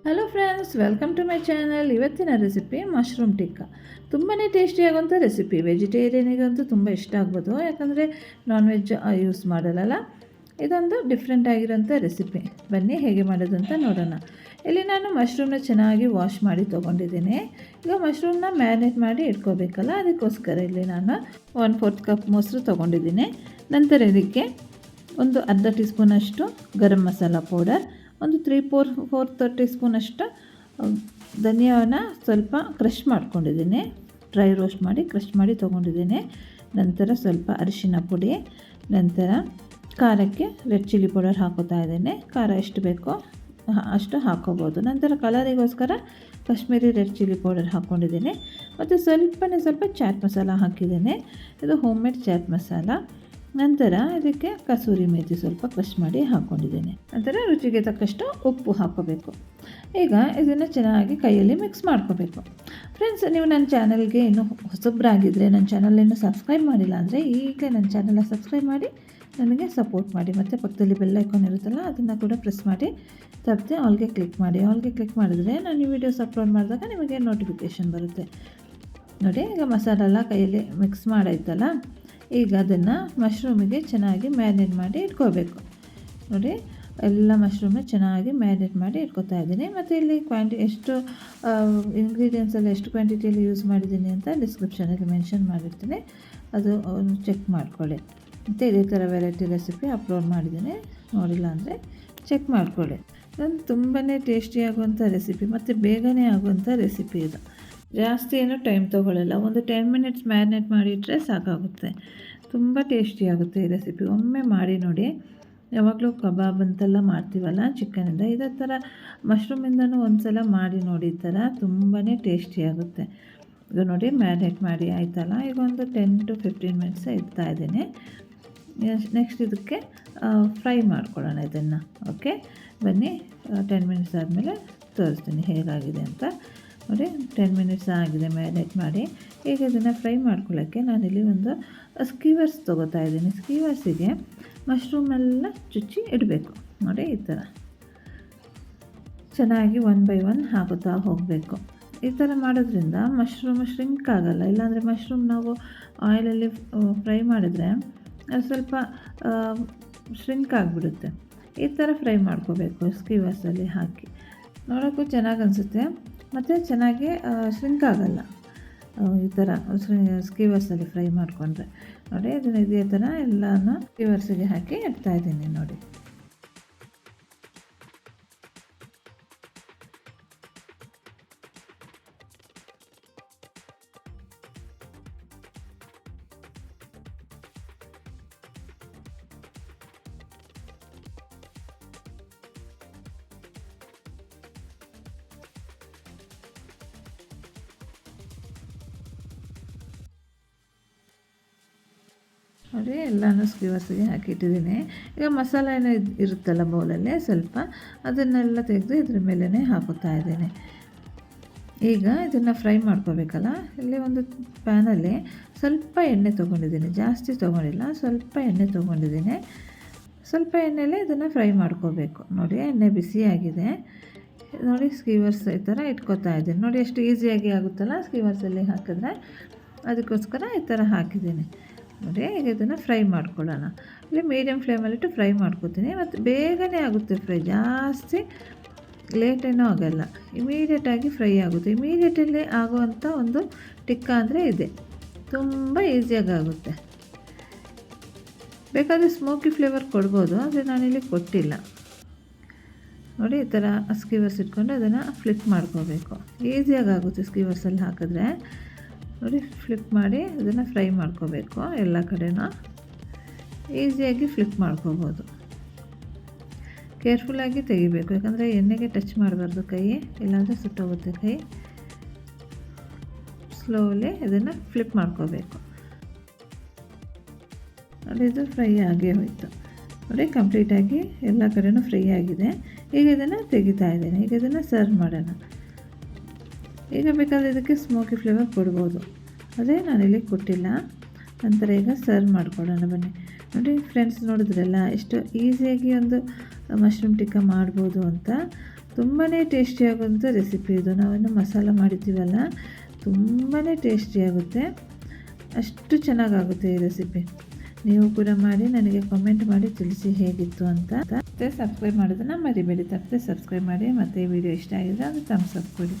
Hello friends, welcome to my channel. ಇವತ್ತಿನ recipe mushroom tikka. ತುಂಬಾ ಟೇಸ್ಟಿಯಾಗುವಂಥ ರೆಸಿಪಿ. ವೆಜಿಟೇರಿಯನಿಗಂತೂ ತುಂಬ ಇಷ್ಟ ಆಗ್ಬೋದು, ಯಾಕಂದರೆ ನಾನ್ ವೆಜ್ ಯೂಸ್ ಮಾಡಲ್ಲ. ಇದೊಂದು ಡಿಫ್ರೆಂಟ್ ಆಗಿರೋಂಥ ರೆಸಿಪಿ. ಬನ್ನಿ ಹೇಗೆ ಮಾಡೋದು ಅಂತ ನೋಡೋಣ. ಇಲ್ಲಿ ನಾನು ಮಶ್ರೂಮ್ನ ಚೆನ್ನಾಗಿ ವಾಶ್ ಮಾಡಿ ತೊಗೊಂಡಿದ್ದೀನಿ. ಈಗ ಮಶ್ರೂಮ್ನ ಮ್ಯಾರಿನೇಟ್ ಮಾಡಿ ಇಟ್ಕೋಬೇಕಲ್ಲ, ಅದಕ್ಕೋಸ್ಕರ ಇಲ್ಲಿ ನಾನು 1/4 ಕಪ್ ಮೊಸರು ತೊಗೊಂಡಿದ್ದೀನಿ. ನಂತರ ಇದಕ್ಕೆ ಒಂದು ಅರ್ಧ ಟೀ ಸ್ಪೂನಷ್ಟು ಗರಂ ಮಸಾಲ ಪೌಡರ್, ಒಂದು 3/4 ಟೀ ಸ್ಪೂನಷ್ಟು ಧನಿಯಾನ ಸ್ವಲ್ಪ ಕ್ರಷ್ ಮಾಡ್ಕೊಂಡಿದ್ದೀನಿ, ಡ್ರೈ ರೋಸ್ಟ್ ಮಾಡಿ ಕ್ರಷ್ ಮಾಡಿ ತೊಗೊಂಡಿದ್ದೀನಿ. ನಂತರ ಸ್ವಲ್ಪ ಅರಿಶಿನ ಪುಡಿ, ನಂತರ ಖಾರಕ್ಕೆ ರೆಡ್ ಚಿಲ್ಲಿ ಪೌಡರ್ ಹಾಕೋತಾ ಇದ್ದೀನಿ. ಖಾರ ಎಷ್ಟು ಬೇಕೋ ಅಷ್ಟು ಹಾಕೋಬೋದು. ನಂತರ ಕಲರಿಗೋಸ್ಕರ ಕಾಶ್ಮೀರಿ ರೆಡ್ ಚಿಲ್ಲಿ ಪೌಡರ್ ಹಾಕ್ಕೊಂಡಿದ್ದೀನಿ, ಮತ್ತು ಸ್ವಲ್ಪ ಚಾಟ್ ಮಸಾಲ ಹಾಕಿದ್ದೀನಿ. ಇದು ಹೋಮ್ ಮೇಡ್ ಚಾಟ್ ಮಸಾಲ. ನಂತರ ಇದಕ್ಕೆ ಕಸೂರಿ ಮೇಥಿ ಸ್ವಲ್ಪ ಕ್ರಷ್ ಮಾಡಿ ಹಾಕ್ಕೊಂಡಿದ್ದೀನಿ. ನಂತರ ರುಚಿಗೆ ತಕ್ಕಷ್ಟು ಉಪ್ಪು ಹಾಕ್ಕೋಬೇಕು. ಈಗ ಇದನ್ನು ಚೆನ್ನಾಗಿ ಕೈಯಲ್ಲಿ ಮಿಕ್ಸ್ ಮಾಡ್ಕೋಬೇಕು. ಫ್ರೆಂಡ್ಸ್, ನೀವು ನನ್ನ ಚಾನಲ್ಗೆ ಇನ್ನೂ ಹೊಸಬ್ರಾಗಿದ್ದರೆ, ನನ್ನ ಚಾನಲ್ ಇನ್ನೂ ಸಬ್ಸ್ಕ್ರೈಬ್ ಮಾಡಿಲ್ಲ ಅಂದರೆ ಈಗ ನನ್ನ ಚಾನಲ್ನ ಸಬ್ಸ್ಕ್ರೈಬ್ ಮಾಡಿ ನನಗೆ ಸಪೋರ್ಟ್ ಮಾಡಿ. ಮತ್ತು ಪಕ್ಕದಲ್ಲಿ ಬೆಲ್ ಐಕಾನ್ ಇರುತ್ತಲ್ಲ, ಅದನ್ನು ಕೂಡ ಪ್ರೆಸ್ ಮಾಡಿ ತಪ್ಪದೆ ಆಲ್ಗೆ ಕ್ಲಿಕ್ ಮಾಡಿ. ಆಲ್ಗೆ ಕ್ಲಿಕ್ ಮಾಡಿದ್ರೆ ನಾನು ಈ ವಿಡಿಯೋಸ್ ಅಪ್ಲೋಡ್ ಮಾಡಿದಾಗ ನಿಮಗೆ ನೋಟಿಫಿಕೇಷನ್ ಬರುತ್ತೆ. ನೋಡಿ, ಈಗ ಮಸಾಲ ಎಲ್ಲ ಕೈಯಲ್ಲಿ ಮಿಕ್ಸ್ ಮಾಡಾಯ್ತಲ್ಲ, ಈಗ ಅದನ್ನು ಮಶ್ರೂಮಿಗೆ ಚೆನ್ನಾಗಿ ಮ್ಯಾರಿನೇಟ್ ಮಾಡಿ ಇಟ್ಕೋಬೇಕು. ನೋಡಿ, ಎಲ್ಲ ಮಶ್ರೂಮ್ನ ಚೆನ್ನಾಗಿ ಮ್ಯಾರಿನೇಟ್ ಮಾಡಿ ಇಟ್ಕೊತಾ ಇದ್ದೀನಿ. ಮತ್ತು ಇಲ್ಲಿ ಎಷ್ಟು ಇಂಗ್ರೀಡಿಯೆಂಟ್ಸ್ ಎಲ್ಲ ಎಷ್ಟು ಕ್ವಾಂಟಿಟಿಯಲ್ಲಿ ಯೂಸ್ ಮಾಡಿದ್ದೀನಿ ಅಂತ ಡಿಸ್ಕ್ರಿಪ್ಷನಲ್ಲಿ ಮೆನ್ಷನ್ ಮಾಡಿರ್ತೀನಿ, ಅದು ಚೆಕ್ ಮಾಡ್ಕೊಳ್ಳಿ. ಮತ್ತು ಇದೇ ಥರ ವೆರೈಟಿ ರೆಸಿಪಿ ಅಪ್ಲೋಡ್ ಮಾಡಿದ್ದೀನಿ, ನೋಡಿಲ್ಲ ಅಂದರೆ ಚೆಕ್ ಮಾಡ್ಕೊಳ್ಳಿ. ಇದೊಂದು ತುಂಬಾ ಟೇಸ್ಟಿಯಾಗುವಂಥ ರೆಸಿಪಿ ಮತ್ತು ಬೇಗನೆ ಆಗುವಂಥ ರೆಸಿಪಿ ಇದು. ಜಾಸ್ತಿ ಏನೂ ಟೈಮ್ ತೊಗೊಳ್ಳಲ್ಲ. ಒಂದು 10 ಮಿನಿಟ್ಸ್ ಮ್ಯಾರಿನೇಟ್ ಮಾಡಿಟ್ರೆ ಸಾಕಾಗುತ್ತೆ. ತುಂಬ ಟೇಸ್ಟಿಯಾಗುತ್ತೆ ಈ ರೆಸಿಪಿ. ಒಮ್ಮೆ ಮಾಡಿ ನೋಡಿ. ಯಾವಾಗಲೂ ಕಬಾಬ್ ಅಂತೆಲ್ಲ ಮಾಡ್ತೀವಲ್ಲ ಚಿಕನಿಂದ, ಇದೇ ಥರ ಮಶ್ರೂಮಿಂದನೂ ಒಂದು ಸಲ ಮಾಡಿ ನೋಡಿ. ಈ ಥರ ತುಂಬಾ ಟೇಸ್ಟಿಯಾಗುತ್ತೆ. ಈಗ ನೋಡಿ, ಮ್ಯಾರಿನೇಟ್ ಮಾಡಿ ಆಯ್ತಲ್ಲ, ಈಗ ಒಂದು 10 to 15 ಮಿನಿಟ್ಸ್ ಇಡ್ತಾಯಿದ್ದೀನಿ. ನೆಕ್ಸ್ಟ್ ಇದಕ್ಕೆ ಫ್ರೈ ಮಾಡ್ಕೊಳ್ಳೋಣ ಇದನ್ನು. ಓಕೆ, ಬನ್ನಿ 10 ಮಿನಿಟ್ಸ್ ಆದಮೇಲೆ ತೋರಿಸ್ತೀನಿ ಹೇಗಾಗಿದೆ ಅಂತ. ನೋಡಿ, 10 ಮಿನಿಟ್ಸ್ ಆಗಿದೆ ಮ್ಯಾರಿನೇಟ್ ಮಾಡಿ. ಈಗ ಇದನ್ನು ಫ್ರೈ ಮಾಡ್ಕೊಳ್ಳೋಕ್ಕೆ ನಾನಿಲ್ಲಿ ಒಂದು ಸ್ಕೀವರ್ಸ್ ತೊಗೋತಾ ಇದ್ದೀನಿ. ಸ್ಕೀವರ್ಸಿಗೆ ಮಶ್ರೂಮೆಲ್ಲ ಚುಚ್ಚಿ ಇಡಬೇಕು. ನೋಡಿ, ಈ ಥರ ಚೆನ್ನಾಗಿ 1 by 1 ಹಾಕುತ್ತಾ ಹೋಗಬೇಕು. ಈ ಥರ ಮಾಡೋದ್ರಿಂದ ಮಶ್ರೂಮ್ ಶ್ರಿಂಕ್ ಆಗೋಲ್ಲ. ಇಲ್ಲಾಂದರೆ ಮಶ್ರೂಮ್ ನಾವು ಆಯಿಲಲ್ಲಿ ಫ್ರೈ ಮಾಡಿದ್ರೆ ಅದು ಸ್ವಲ್ಪ ಶ್ರಿಂಕ್ ಆಗಿಬಿಡುತ್ತೆ. ಈ ಥರ ಫ್ರೈ ಮಾಡ್ಕೋಬೇಕು ಸ್ಕೀವರ್ಸಲ್ಲಿ ಹಾಕಿ. ನೋಡೋಕ್ಕೂ ಚೆನ್ನಾಗಿ ಅನಿಸುತ್ತೆ ಮತ್ತು ಚೆನ್ನಾಗಿ ಶ್ರಿಂಕ್ ಆಗೋಲ್ಲ ಈ ಥರ ಸ್ಕೀವರ್ಸಲ್ಲಿ ಫ್ರೈ ಮಾಡಿಕೊಂಡ್ರೆ. ನೋಡಿ, ಇದನ್ನು ಇದೇ ಥರ ಎಲ್ಲನೂ ಸ್ಕೀವರ್ಸಿಗೆ ಹಾಕಿ ಇಡ್ತಾಯಿದ್ದೀನಿ. ನೋಡಿ, ನೋಡಿ ಎಲ್ಲನೂ ಸ್ಕೀವರ್ಸಿಗೆ ಹಾಕಿಟ್ಟಿದ್ದೀನಿ. ಈಗ ಮಸಾಲೆ ಏನೋ ಇರುತ್ತಲ್ಲ ಬೌಲಲ್ಲಿ, ಸ್ವಲ್ಪ ಅದನ್ನೆಲ್ಲ ತೆಗೆದು ಇದ್ರ ಮೇಲೇ ಹಾಕುತ್ತಾ ಇದ್ದೀನಿ. ಈಗ ಇದನ್ನು ಫ್ರೈ ಮಾಡ್ಕೋಬೇಕಲ್ಲ, ಇಲ್ಲಿ ಒಂದು ಪ್ಯಾನಲ್ಲಿ ಸ್ವಲ್ಪ ಎಣ್ಣೆ ತೊಗೊಂಡಿದ್ದೀನಿ, ಜಾಸ್ತಿ ತೊಗೊಂಡಿಲ್ಲ, ಸ್ವಲ್ಪ ಎಣ್ಣೆ ತೊಗೊಂಡಿದ್ದೀನಿ. ಸ್ವಲ್ಪ ಎಣ್ಣೆಲೆ ಇದನ್ನು ಫ್ರೈ ಮಾಡ್ಕೋಬೇಕು. ನೋಡಿ, ಎಣ್ಣೆ ಬಿಸಿಯಾಗಿದೆ. ನೋಡಿ, ಸ್ಕೀವರ್ಸ್ ಈ ಥರ ಇಟ್ಕೋತಾ ಇದ್ದೀನಿ. ನೋಡಿ, ಎಷ್ಟು ಈಸಿಯಾಗಿ ಆಗುತ್ತಲ್ಲ ಸ್ಕೀವರ್ಸಲ್ಲಿ ಹಾಕಿದ್ರೆ, ಅದಕ್ಕೋಸ್ಕರ ಈ ಥರ ಹಾಕಿದ್ದೀನಿ. ನೋಡಿ, ಈಗ ಇದನ್ನು ಫ್ರೈ ಮಾಡ್ಕೊಳ್ಳೋಣ. ಇಲ್ಲಿ ಮೀಡಿಯಮ್ ಫ್ಲೇಮಲ್ಲಿಟ್ಟು ಫ್ರೈ ಮಾಡ್ಕೊತೀನಿ. ಮತ್ತು ಬೇಗನೆ ಆಗುತ್ತೆ ಫ್ರೈ, ಜಾಸ್ತಿ ಲೇಟೇನೂ ಆಗೋಲ್ಲ, ಇಮಿಡಿಯೇಟಾಗಿ ಫ್ರೈ ಆಗುತ್ತೆ. ಇಮಿಡಿಯೇಟಲ್ಲಿ ಆಗುವಂಥ ಒಂದು ಟಿಕ್ಕಾ ಅಂದರೆ ಇದೆ. ತುಂಬ ಈಸಿಯಾಗಿ ಆಗುತ್ತೆ. ಬೇಕಾದರೆ ಸ್ಮೋಕಿ ಫ್ಲೇವರ್ ಕೊಡ್ಬೋದು, ಆದರೆ ನಾನಿಲ್ಲಿ ಕೊಟ್ಟಿಲ್ಲ. ನೋಡಿ, ಈ ಥರ ಸ್ಕೀವರ್ಸ್ ಇಟ್ಕೊಂಡು ಅದನ್ನು ಫ್ಲಿಪ್ ಮಾಡ್ಕೋಬೇಕು. ಈಸಿಯಾಗಿ ಆಗುತ್ತೆ ಸ್ಕೀವರ್ಸಲ್ಲಿ ಹಾಕಿದ್ರೆ. ನೋಡಿ, ಫ್ಲಿಪ್ ಮಾಡಿ ಅದನ್ನು ಫ್ರೈ ಮಾಡ್ಕೋಬೇಕು. ಎಲ್ಲ ಕಡೆನೂ ಈಸಿಯಾಗಿ ಫ್ಲಿಪ್ ಮಾಡ್ಕೋಬೋದು. ಕೇರ್ಫುಲ್ಲಾಗಿ ತೆಗಿಬೇಕು, ಯಾಕಂದರೆ ಎಣ್ಣೆಗೆ ಟಚ್ ಮಾಡಬಾರ್ದು ಕೈ, ಇಲ್ಲಾಂದರೆ ಸುಟ್ಟೋಗುತ್ತೆ ಕೈ. ಸ್ಲೋಲಿ ಇದನ್ನು ಫ್ಲಿಪ್ ಮಾಡ್ಕೋಬೇಕು. ನೋಡಿ, ಇದು ಫ್ರೈ ಆಗೇ ಹೋಯಿತು. ನೋಡಿ, ಕಂಪ್ಲೀಟಾಗಿ ಎಲ್ಲ ಕಡೆನೂ ಫ್ರೈ ಆಗಿದೆ. ಈಗ ಇದನ್ನು ತೆಗಿತಾ ಇದ್ದೀನಿ. ಈಗ ಇದನ್ನು ಸರ್ವ್ ಮಾಡೋಣ. ಈಗ ಬೇಕಾದರೆ ಇದಕ್ಕೆ ಸ್ಮೋಕಿ ಫ್ಲೇವರ್ ಕೊಡ್ಬೋದು, ಅದೇ ನಾನಿಲ್ಲಿ ಕೊಟ್ಟಿಲ್ಲ. ನಂತರ ಈಗ ಸರ್ವ್ ಮಾಡ್ಕೊಳ್ಳೋಣ ಬನ್ನಿ. ನೋಡಿ ಫ್ರೆಂಡ್ಸ್, ನೋಡಿದ್ರಲ್ಲ ಎಷ್ಟು ಈಸಿಯಾಗಿ ಒಂದು ಮಶ್ರೂಮ್ ಟಿಕ್ಕಾ ಮಾಡ್ಬೋದು ಅಂತ. ತುಂಬಾ ಟೇಸ್ಟಿಯಾಗುವಂಥ ರೆಸಿಪಿ ಇದು. ನಾವೇನು ಮಸಾಲ ಮಾಡಿರ್ತೀವಲ್ಲ, ತುಂಬಾ ಟೇಸ್ಟಿಯಾಗುತ್ತೆ, ಅಷ್ಟು ಚೆನ್ನಾಗಾಗುತ್ತೆ ಈ ರೆಸಿಪಿ. ನೀವು ಕೂಡ ಮಾಡಿ ನನಗೆ ಕಾಮೆಂಟ್ ಮಾಡಿ ತಿಳಿಸಿ ಹೇಗಿತ್ತು ಅಂತ. ಮತ್ತು ಸಬ್ಸ್ಕ್ರೈಬ್ ಮಾಡೋದನ್ನು ಮರಿಬೇಡಿ. ತಪ್ಪದೆ ಸಬ್ಸ್ಕ್ರೈಬ್ ಮಾಡಿ, ಮತ್ತು ಈ ವಿಡಿಯೋ ಇಷ್ಟ ಆಗಿದ್ರೆ ಅದು ಥಮ್ಸ್ ಅಪ್ ಕೊಡಿ.